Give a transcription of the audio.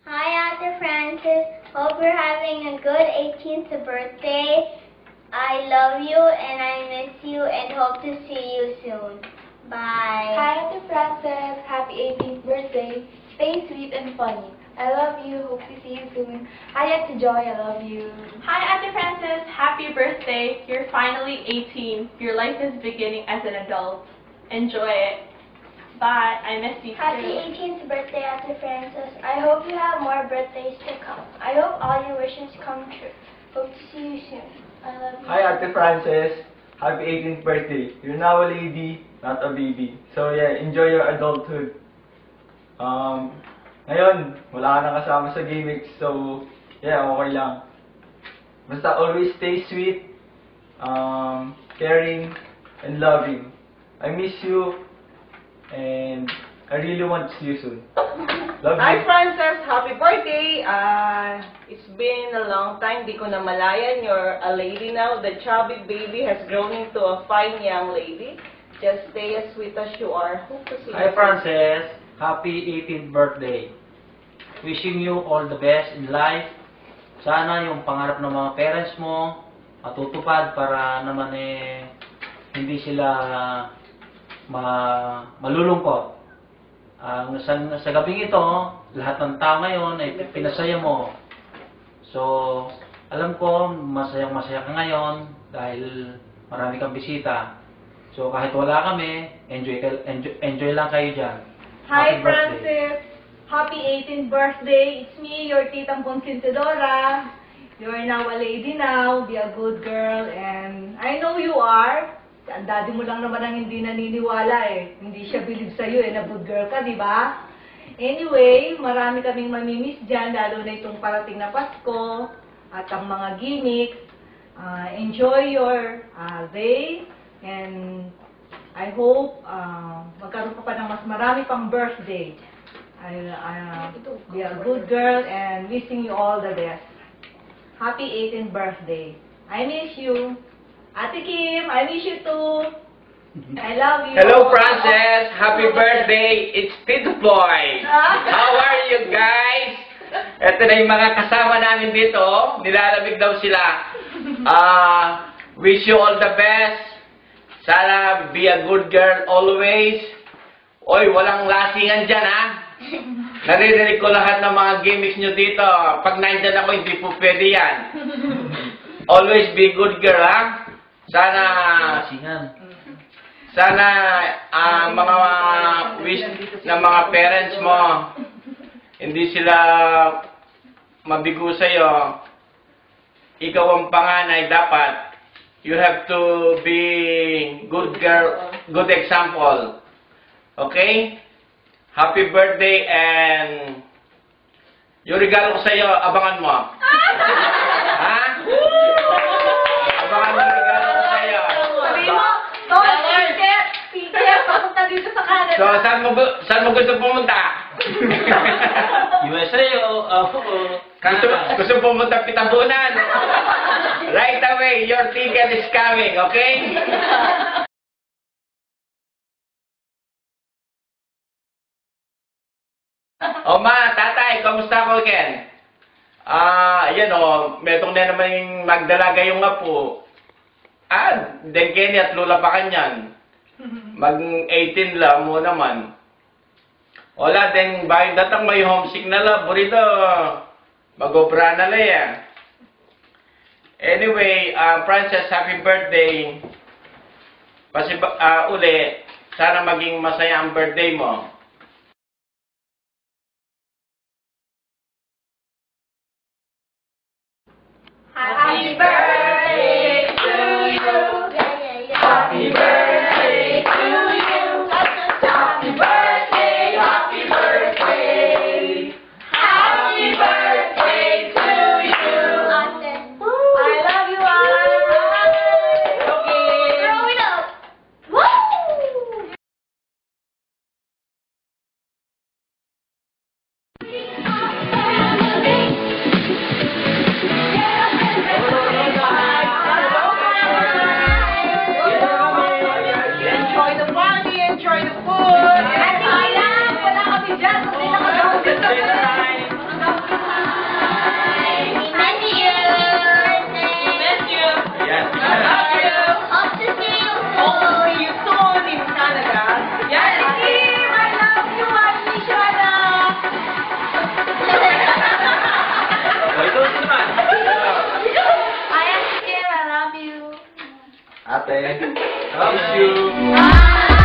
Hi, Ate Francis. Hope you're having a good 18th birthday. I love you and I miss you and hope to see you soon. Bye. Hi, Ate Frances. Happy 18th birthday. Stay sweet and funny. I love you. Hope to see you soon. Hi, Ate Joy. I love you. Hi, Ate Frances. Happy birthday. You're finally 18. Your life is beginning as an adult. Enjoy it. Bye. I miss you Happy too. 18th birthday, Ate Francis. I hope you have more birthdays to come. I hope all your wishes come true. Hope to see you soon. I love you. Hi, Ate Frances. Happy 18th birthday. You're now a lady, not a baby. So yeah, enjoy your adulthood. Ngayon, wala ka na kasama sa gimmicks, so yeah, okay lang. Basta always stay sweet, caring, and loving. I miss you, and I really want to see you soon. Love Hi you. Frances, happy birthday! It's been a long time, di ko na malayan. You're a lady now. The chubby baby has grown into a fine young lady. Just stay as sweet as you are. Hope to see you. Hi Frances, happy 18th birthday. Wishing you all the best in life. Sana yung pangarap ng mga parents mo matutupad para naman hindi sila malulungkot. Sa gabing ito, lahat ng tao ngayon ay pinasaya mo. So, alam ko, masayang-masaya ka ngayon dahil marami kang bisita. So, kahit wala kami, enjoy lang kayo dyan. Hi Happy birthday. Francis! Happy 18th birthday! It's me, your Titang Consentidora. You're now a lady now. Be a good girl. And I know you are. Ang daddy mo lang naman ang hindi naniniwala eh. Hindi siya believe sa'yo eh, na good girl ka, di ba? Anyway, marami kaming mamimiss dyan, lalo na itong parating na Pasko at ang mga gimmicks. Enjoy your day and I hope magkaroon pa ng mas marami pang birthday. Be a good girl and wishing you all the best. Happy 18th birthday. I miss you. Ate Kim, I miss you too. I love you. Hello, Frances. Happy birthday. It's Tito Boy. How are you guys? Ito na yung mga kasama namin dito. Nilalamig daw sila. Wish you all the best. Sana be a good girl always. Oy, walang lasingan dyan, ha? Naririnig ko lahat ng mga gimmicks nyo dito. Pag nandyan ako, hindi po pwede yan. Always be good girl, ha? Sana mga wish ng mga parents mo, hindi sila mabigo sa'yo. Ikaw ang panganay, dapat you have to be good girl, good example. Okay? Happy birthday and yung regalo ko sa'yo, abangan mo. Ha? Abangan mo yung regalo ko sa'yo. Sabi mo, Peter, papunta dito sa Canada. So, saan mo gusto pumunta? USA o Gusto pumunta Pitabunan. Right away, your ticket is coming, okay? O ma, tatay, kamusta ko again? Ayan o, metong na naman yung magdalaga yung apo. Den Kenny at Lola pa kanyan. Mag-18 lang mo naman. Wala, den bayan datang may homesick na lang. Burito, mag-opera na lang yan. Anyway, Frances, happy birthday. Uli, sana maging masaya ang birthday mo. Happy birthday to you. Happy birthday to you. Happy birthday, happy birthday. Happy birthday to you. I love you all. Throw it up. Woo! Bye. ate. I miss you. Bye!